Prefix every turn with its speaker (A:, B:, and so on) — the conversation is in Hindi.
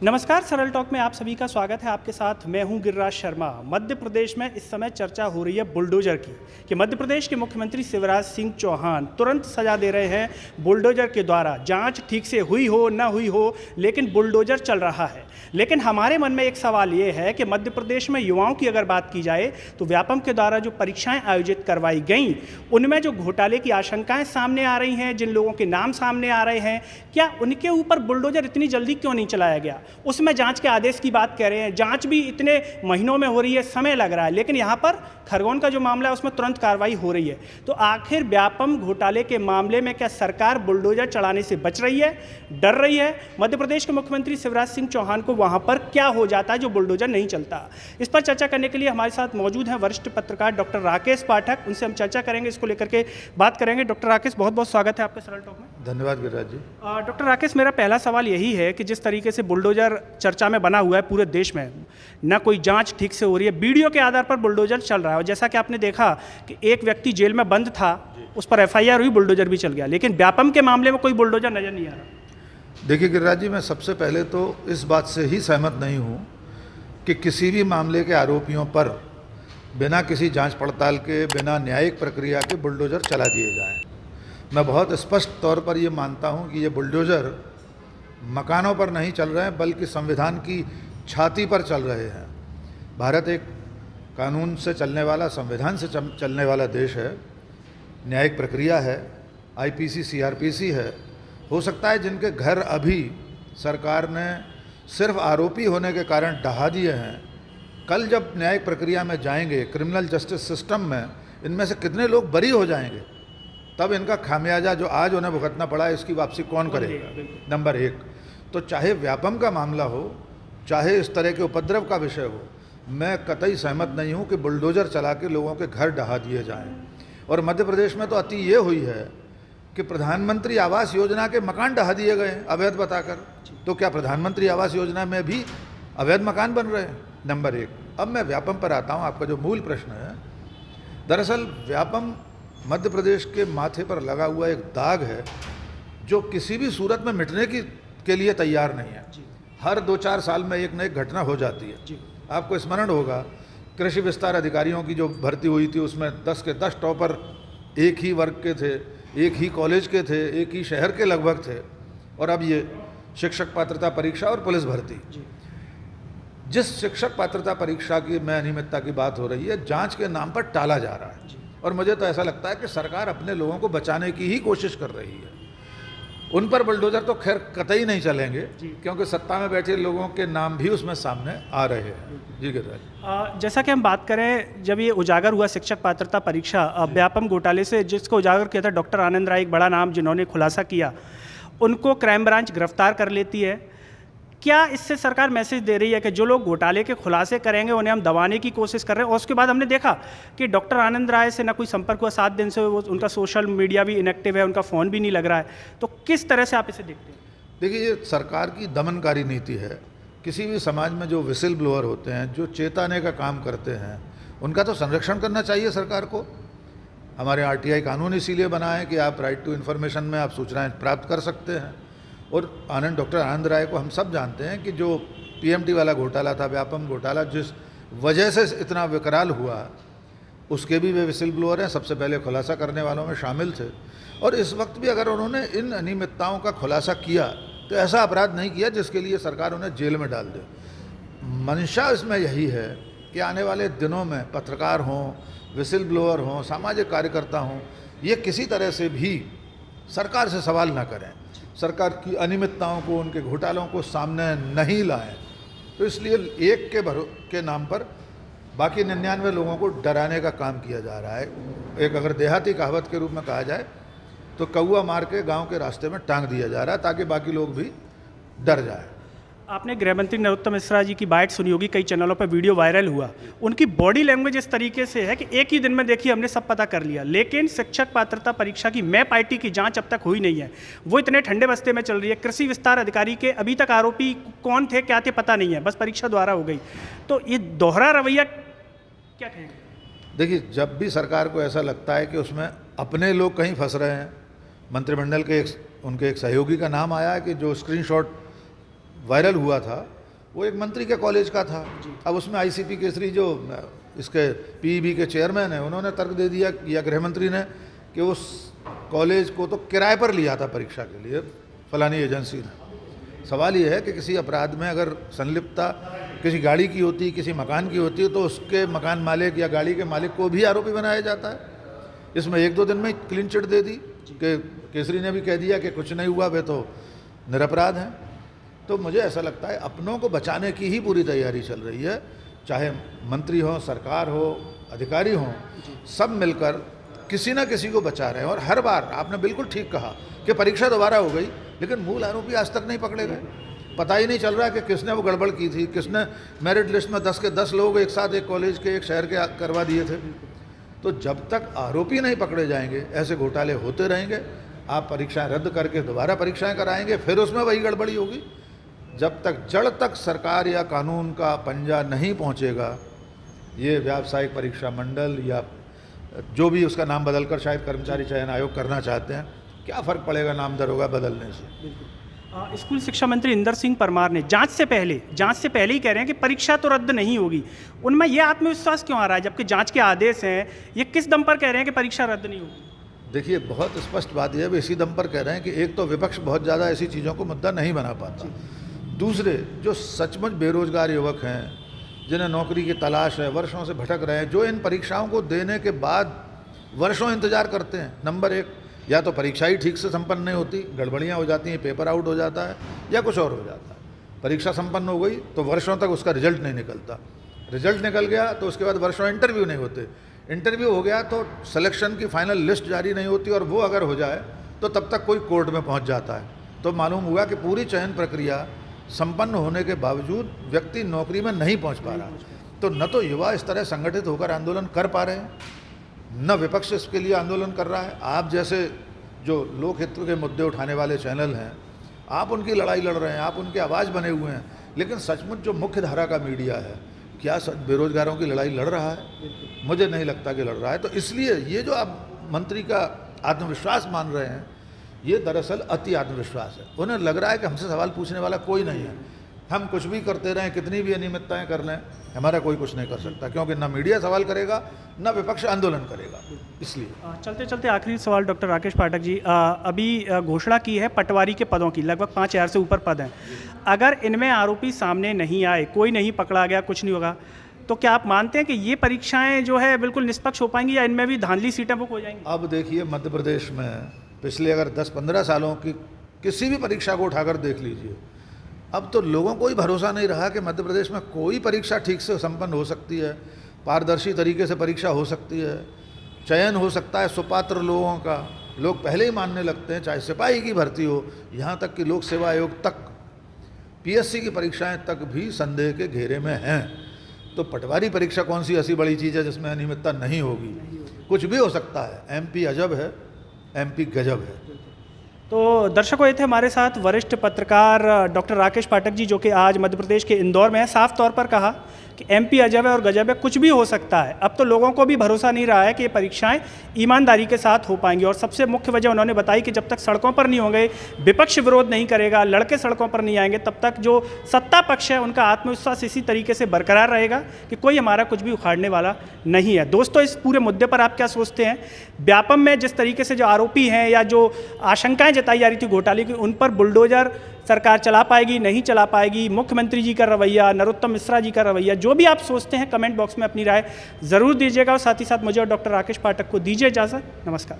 A: नमस्कार, सरल टॉक में आप सभी का स्वागत है। आपके साथ मैं हूं गिरिराज शर्मा। मध्य प्रदेश में इस समय चर्चा हो रही है बुलडोजर की कि मध्य प्रदेश के मुख्यमंत्री शिवराज सिंह चौहान तुरंत सजा दे रहे हैं बुलडोजर के द्वारा। जांच ठीक से हुई हो न हुई हो, लेकिन बुलडोजर चल रहा है। लेकिन हमारे मन में एक सवाल ये है कि मध्य प्रदेश में युवाओं की अगर बात की जाए तो व्यापम के द्वारा जो परीक्षाएं आयोजित करवाई गईं, उनमें जो घोटाले की आशंकाएं सामने आ रही हैं, जिन लोगों के नाम सामने आ रहे हैं, क्या उनके ऊपर बुलडोजर इतनी जल्दी क्यों नहीं चलाया गया? उसमें जांच के आदेश की बात कह रहे हैं, जांच भी इतने महीनों में हो रही है, समय लग रहा है, लेकिन यहाँ पर खरगोन का जो मामला है उसमें तुरंत कार्रवाई हो रही है। तो आखिर व्यापम घोटाले के मामले में क्या सरकार बुलडोजर चलाने से बच रही है, डर रही है? मध्य प्रदेश के मुख्यमंत्री शिवराज सिंह चौहान को वहाँ पर क्या हो जाता है जो बुलडोजर नहीं चलता? इस पर चर्चा करने के लिए हमारे साथ मौजूद हैं वरिष्ठ पत्रकार डॉक्टर राकेश पाठक। उनसे हम चर्चा करेंगे, इसको लेकर के बात करेंगे। डॉक्टर राकेश, बहुत बहुत स्वागत है आपके सरल टॉक में।
B: धन्यवाद गिरिराज जी।
A: डॉक्टर राकेश, मेरा पहला सवाल यही है कि जिस तरीके से बुलडोजर चर्चा में बना हुआ है पूरे देश में, ना कोई जांच ठीक से हो रही है, वीडियो के आधार पर बुलडोजर चल रहा है। और जैसा कि आपने देखा कि एक व्यक्ति जेल में बंद था, उस पर एफआईआर हुई, बुलडोजर भी चल गया, लेकिन व्यापम के मामले में कोई बुलडोजर नजर नहीं आ रहा।
B: देखिए गिरिराज जी, मैं सबसे पहले तो इस बात से ही सहमत नहीं हूँ कि किसी भी मामले के आरोपियों पर बिना किसी जांच पड़ताल के, बिना न्यायिक प्रक्रिया के बुलडोजर चला दिए जाएं। मैं बहुत स्पष्ट तौर पर ये मानता हूँ कि ये बुलडोजर मकानों पर नहीं चल रहे हैं, बल्कि संविधान की छाती पर चल रहे हैं। भारत एक कानून से चलने वाला, संविधान से चलने वाला देश है। न्यायिक प्रक्रिया है, आईपीसी, सीआरपीसी है। हो सकता है जिनके घर अभी सरकार ने सिर्फ आरोपी होने के कारण ढहा दिए हैं, कल जब न्यायिक प्रक्रिया में जाएंगे, क्रिमिनल जस्टिस सिस्टम में, इनमें से कितने लोग बरी हो जाएंगे, तब इनका खामियाजा जो आज उन्हें भुगतना पड़ा है, इसकी वापसी कौन करेगा? नंबर एक। तो चाहे व्यापम का मामला हो, चाहे इस तरह के उपद्रव का विषय हो, मैं कतई सहमत नहीं हूँ कि बुलडोजर चला के लोगों के घर ढहा दिए जाएं। और मध्य प्रदेश में तो अति ये हुई है कि प्रधानमंत्री आवास योजना के मकान ढहा दिए गए अवैध बताकर। तो क्या प्रधानमंत्री आवास योजना में भी अवैध मकान बन रहे हैं? नंबर एक। अब मैं व्यापम पर आता हूँ। आपका जो मूल प्रश्न है, दरअसल व्यापम मध्य प्रदेश के माथे पर लगा हुआ एक दाग है जो किसी भी सूरत में मिटने के लिए तैयार नहीं है। हर 2-4 साल में एक न एक घटना हो जाती है। आपको स्मरण होगा, कृषि विस्तार अधिकारियों की जो भर्ती हुई थी, उसमें 10 के 10 टॉपर एक ही वर्ग के थे, एक ही कॉलेज के थे, एक ही शहर के लगभग थे। और अब ये शिक्षक पात्रता परीक्षा और पुलिस भर्ती, जिस शिक्षक पात्रता परीक्षा की में अनियमितता की बात हो रही है, जांच के नाम पर टाला जा रहा है। और मुझे तो ऐसा लगता है कि सरकार अपने लोगों को बचाने की ही कोशिश कर रही है। उन पर बुलडोजर तो खैर कतई नहीं चलेंगे, क्योंकि सत्ता में बैठे लोगों के नाम भी उसमें सामने आ रहे हैं। जी गिरिराज,
A: जैसा कि हम बात करें, जब ये उजागर हुआ शिक्षक पात्रता परीक्षा व्यापम घोटाले से, जिसको उजागर किया था डॉक्टर आनंद राय, एक बड़ा नाम जिन्होंने खुलासा किया, उनको क्राइम ब्रांच गिरफ्तार कर लेती है। क्या इससे सरकार मैसेज दे रही है कि जो लोग घोटाले के खुलासे करेंगे उन्हें हम दबाने की कोशिश कर रहे हैं? और उसके बाद हमने देखा कि डॉक्टर आनंद राय से ना कोई संपर्क हुआ, 7 दिन से उनका सोशल मीडिया भी इनएक्टिव है, उनका फ़ोन भी नहीं लग रहा है। तो किस तरह से आप इसे देखते हैं?
B: देखिए, ये सरकार की दमनकारी नीति है। किसी भी समाज में जो विसिल ब्लोअर होते हैं, जो चेताने का काम करते हैं, उनका तो संरक्षण करना चाहिए सरकार को। हमारे आरटीआई कानून इसीलिए बना है कि आप राइट टू इन्फॉर्मेशन में आप सूचनाएं प्राप्त कर सकते हैं। और डॉक्टर आनंद राय को हम सब जानते हैं कि जो पीएमटी वाला घोटाला था, व्यापम घोटाला, जिस वजह से इतना विकराल हुआ, उसके भी वे विसिल ब्लोअर हैं, सबसे पहले खुलासा करने वालों में शामिल थे। और इस वक्त भी अगर उन्होंने इन अनियमितताओं का खुलासा किया तो ऐसा अपराध नहीं किया जिसके लिए सरकार उन्हें जेल में डाल दे। मंशा इसमें यही है कि आने वाले दिनों में पत्रकार हों, विसिल ब्लोअर हों, सामाजिक कार्यकर्ता हों, ये किसी तरह से भी सरकार से सवाल ना करें, सरकार की अनियमितताओं को, उनके घोटालों को सामने नहीं लाएं। तो इसलिए एक के नाम पर बाकी 99 लोगों को डराने का काम किया जा रहा है। एक अगर देहाती कहावत के रूप में कहा जाए तो कौवा मार के गांव के रास्ते में टांग दिया जा रहा है, ताकि बाकी लोग भी डर जाए।
A: आपने गृहमंत्री नरोत्तम मिश्रा जी की बाइट सुनी होगी, कई चैनलों पर वीडियो वायरल हुआ। उनकी बॉडी लैंग्वेज इस तरीके से है कि एक ही दिन में देखिए हमने सब पता कर लिया, लेकिन शिक्षक पात्रता परीक्षा की मैप आईटी की जांच अब तक हुई नहीं है। वो इतने ठंडे बस्ते में चल रही है। कृषि विस्तार अधिकारी के अभी तक आरोपी कौन थे, क्या थे, पता नहीं है, बस परीक्षा द्वारा हो गई। तो ये दोहरा रवैया क्या कहेंगे?
B: देखिए, जब भी सरकार को ऐसा लगता है कि उसमें अपने लोग कहीं फंस रहे हैं, मंत्रिमंडल के उनके एक सहयोगी का नाम आया है कि जो स्क्रीनशॉट वायरल हुआ था वो एक मंत्री के कॉलेज का था। अब उसमें आईसीपी केसरी जो इसके पीईबी के चेयरमैन हैं उन्होंने तर्क दे दिया या गृह मंत्री ने कि उस कॉलेज को तो किराए पर लिया था परीक्षा के लिए फलानी एजेंसी ने। सवाल ये है कि किसी अपराध में अगर संलिप्तता किसी गाड़ी की होती, किसी मकान की होती है, तो उसके मकान मालिक या गाड़ी के मालिक को भी आरोपी बनाया जाता है। इसमें 1-2 दिन में क्लीन चिट दे दी कि केसरी ने भी कह दिया कि कुछ नहीं हुआ, वे तो निरपराध हैं। तो मुझे ऐसा लगता है अपनों को बचाने की ही पूरी तैयारी चल रही है, चाहे मंत्री हो, सरकार हो, अधिकारी हों, सब मिलकर किसी न किसी को बचा रहे हैं। और हर बार आपने बिल्कुल ठीक कहा कि परीक्षा दोबारा हो गई, लेकिन मूल आरोपी आज तक नहीं पकड़े गए। पता ही नहीं चल रहा कि किसने वो गड़बड़ की थी, किसने मेरिट लिस्ट में 10 के 10 लोग एक साथ एक कॉलेज के, एक शहर के करवा दिए थे। तो जब तक आरोपी नहीं पकड़े जाएंगे ऐसे घोटाले होते रहेंगे। आप परीक्षाएं रद्द करके दोबारा परीक्षाएं कराएंगे, फिर उसमें वही गड़बड़ी होगी। जब तक जड़ तक सरकार या कानून का पंजा नहीं पहुंचेगा, ये व्यावसायिक परीक्षा मंडल या जो भी उसका नाम बदलकर शायद कर्मचारी चयन आयोग करना चाहते हैं, क्या फ़र्क पड़ेगा नाम दरोगा बदलने से।
A: स्कूल शिक्षा मंत्री इंदर सिंह परमार ने जांच से पहले ही कह रहे हैं कि परीक्षा तो रद्द नहीं होगी। उनमें यह आत्मविश्वास क्यों आ रहा है जबकि जांच के आदेश हैं? ये किस दम पर कह रहे हैं कि परीक्षा रद्द नहीं होगी?
B: देखिए, बहुत स्पष्ट बात यह है, वे इसी दम पर कह रहे हैं कि एक तो विपक्ष बहुत ज़्यादा ऐसी चीज़ों को मुद्दा नहीं बना पाता, दूसरे जो सचमुच बेरोजगार युवक हैं जिन्हें नौकरी की तलाश है, वर्षों से भटक रहे हैं, जो इन परीक्षाओं को देने के बाद वर्षों इंतजार करते हैं। नंबर 1, या तो परीक्षा ही ठीक से संपन्न नहीं होती, गड़बड़ियाँ हो जाती हैं, पेपर आउट हो जाता है या कुछ और हो जाता है। परीक्षा संपन्न हो गई तो वर्षों तक उसका रिजल्ट नहीं निकलता, रिजल्ट निकल गया तो उसके बाद वर्षों इंटरव्यू नहीं होते, इंटरव्यू हो गया तो सिलेक्शन की फाइनल लिस्ट जारी नहीं होती, और वो अगर हो जाए तो तब तक कोई कोर्ट में पहुँच जाता है। तो मालूम हुआ कि पूरी चयन प्रक्रिया संपन्न होने के बावजूद व्यक्ति नौकरी में नहीं पहुँच पा रहा। तो न तो युवा इस तरह संगठित होकर आंदोलन कर पा रहे हैं, न विपक्ष इसके लिए आंदोलन कर रहा है। आप जैसे जो लोकहित के मुद्दे उठाने वाले चैनल हैं, आप उनकी लड़ाई लड़ रहे हैं, आप उनकी आवाज़ बने हुए हैं, लेकिन सचमुच जो मुख्य धारा का मीडिया है, क्या बेरोजगारों की लड़ाई लड़ रहा है? मुझे नहीं लगता कि लड़ रहा है। तो इसलिए ये जो आप मंत्री का आत्मविश्वास मान रहे हैं, ये दरअसल अति आत्मविश्वास है। उन्हें लग रहा है कि हमसे सवाल पूछने वाला कोई नहीं है, हम कुछ भी करते रहें, कितनी भी अनियमितताएं कर लें, हमारा कोई कुछ नहीं कर सकता, क्योंकि न मीडिया सवाल करेगा न विपक्ष आंदोलन करेगा। इसलिए
A: चलते चलते आखिरी सवाल डॉक्टर राकेश पाठक जी, अभी घोषणा की है पटवारी के पदों की, लगभग 5000 से ऊपर पद हैं। अगर इनमें आरोपी सामने नहीं आए, कोई नहीं पकड़ा गया, कुछ नहीं होगा, तो क्या आप मानते हैं कि ये परीक्षाएं जो है बिल्कुल निष्पक्ष हो पाएंगी या इनमें भी धांधली सीटें बुक हो जाएंगी?
B: अब देखिए, मध्य प्रदेश में पिछले अगर 10-15 सालों की किसी भी परीक्षा को उठाकर देख लीजिए, अब तो लोगों को ही भरोसा नहीं रहा कि मध्य प्रदेश में कोई परीक्षा ठीक से संपन्न हो सकती है, पारदर्शी तरीके से परीक्षा हो सकती है, चयन हो सकता है सुपात्र लोगों का। लोग पहले ही मानने लगते हैं, चाहे सिपाही की भर्ती हो, यहाँ तक कि लोक सेवा आयोग तक, पीएससी की परीक्षाएं तक भी संदेह के घेरे में हैं। तो पटवारी परीक्षा कौन सी ऐसी बड़ी चीज़ है जिसमें अनियमितता नहीं होगी? कुछ भी हो सकता है। एमपी अजब है, एमपी गजब है।
A: तो दर्शकों, ये थे हमारे साथ वरिष्ठ पत्रकार डॉक्टर राकेश पाठक जी, जो कि आज मध्य प्रदेश के इंदौर में है। साफ तौर पर कहा कि एमपी अजब है और गजब है, कुछ भी हो सकता है। अब तो लोगों को भी भरोसा नहीं रहा है कि ये परीक्षाएं ईमानदारी के साथ हो पाएंगी। और सबसे मुख्य वजह उन्होंने बताई कि जब तक सड़कों पर नहीं होंगे, विपक्ष विरोध नहीं करेगा, लड़के सड़कों पर नहीं आएंगे, तब तक जो सत्ता पक्ष है उनका आत्मविश्वास इसी तरीके से बरकरार रहेगा कि कोई हमारा कुछ भी उखाड़ने वाला नहीं है। दोस्तों, इस पूरे मुद्दे पर आप क्या सोचते हैं? व्यापम में जिस तरीके से जो आरोपी हैं या जो आशंकाएं जताई जा रही थी घोटाले की, उन पर बुलडोजर सरकार चला पाएगी, नहीं चला पाएगी, मुख्यमंत्री जी का रवैया, नरोत्तम मिश्रा जी का रवैया, जो भी आप सोचते हैं कमेंट बॉक्स में अपनी राय ज़रूर दीजिएगा। और साथ ही साथ मुझे और डॉक्टर राकेश पाठक को दीजिए इजाज़त। नमस्कार।